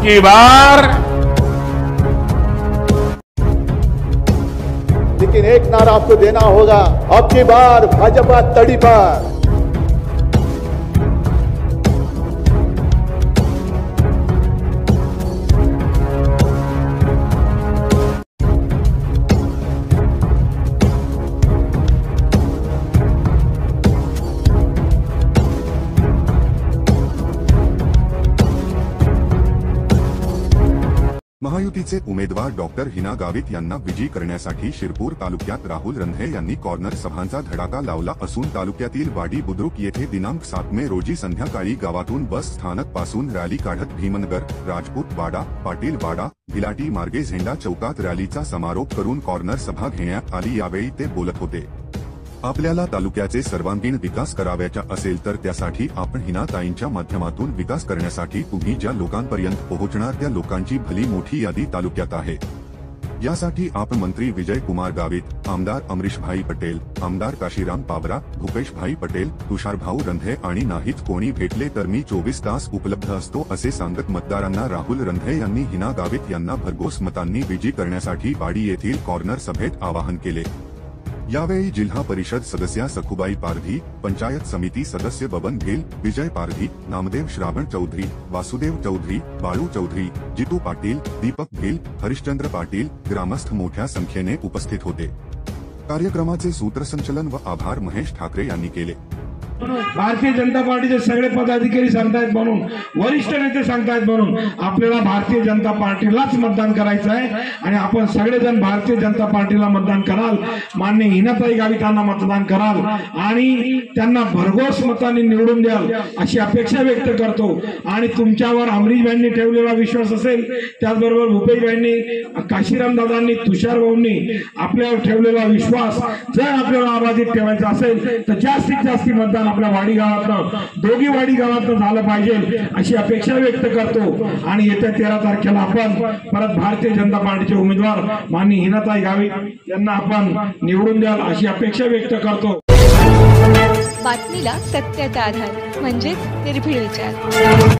की बार, लेकिन एक नारा आपको देना होगा, अब की बार भाजपा तड़ी पर। महायुतीचे उमेदवार डॉक्टर हिना गावित यांना विजयी करण्यासाठी शिरपूर तालुक्यात राहुल रंधे यांनी कॉर्नर सभांचा धडाका लावला असून तालुक्यातील वाडी बुद्रुक येथे दिनांक 7 मे रोजी संध्याकाळी गावातून बस स्थानक पासून रॅली काढत भीमनगर, राजपूत वाडा, पाटील वाडा, भिलाटी मार्गे झेंडा चौकात रॅलीचा समारोप करून कॉर्नर सभा घेण्यात आली। यावेळी ते बोलत होते। आपल्याला तालुक्याचे सर्वांगीण विकास करावयाचा असेल तर त्यासाठी आपण हिनाताईंच्या माध्यमातून विकास करण्यासाठी तुम्ही ज्या लोकांपर्यंत पोहोचणार त्या लोकांची भली मोठी यादी तालुक्यात आहे। यासाठी आपण मंत्री विजय कुमार गावित, आमदार अमरीशभाई पटेल, आमदार काशीराम पाबरा, भूपेशभाई पटेल, तुषारभाऊ रंधे आणि नाहीच कोणी भेटले तर मी 24 तास उपलब्ध असतो असे सांगत मतदारांना राहुल रंधे यांनी हिना गावित यांना भरघोस मतांनी विजयी करण्यासाठी वाडी येथील कॉर्नर सभेत आवाहन केले। यावेळी जिल्हा परिषद सदस्या सखुबाई पारधी, पंचायत समिती सदस्य बबन भेल, विजय पारधी, नामदेव श्रावण चौधरी, वासुदेव चौधरी, बाळू चौधरी, जितू पाटील, दीपक भेल, हरिश्चंद्र पाटील ग्रामस्थ मोठ्या संख्येने उपस्थित होते। कार्यक्रमाचे सूत्रसंचलन व आभार महेश ठाकरे यांनी केले। भारतीय जनता पार्टीचे सगळे पदाधिकारी सांगतायत म्हणून, वरिष्ठ नेते सांगतायत म्हणून आपल्याला भारतीय जनता पार्टीलाच मतदान करायचं आहे आणि आपण सगळेजण भारतीय जनता पार्टीला मतदान कराल, माननीय हिनाताई गावितांना मतदान कराल आणि त्यांना भरघोस मतांनी निवडून द्याल अशी अपेक्षा व्यक्त करतो। आणि तुमच्यावर अमरीशभाईंनी ठेवलेला विश्वास असेल, त्याचबरोबर भूपेशभाईंनी, काशीराम दादांनी, तुषार भाऊंनी आपल्यावर ठेवलेला विश्वास जर आपल्याला अबाधित ठेवायचा असेल तर जास्तीत जास्त मतदान आपल्या वाडी गावातनं, दोघी वाडी गावातनं झालं पाहिजे अशी अपेक्षा व्यक्त करतो। आणि येत्या 13 तारखेला आपण परत भारतीय जनता पार्टीचे उमेदवार माननीय हिनाताई गावित यांना आपण निवडून द्याल अशी अपेक्षा व्यक्त करतो। बातमीला सत्याचा आधार म्हणजेच निर्भीड विचार।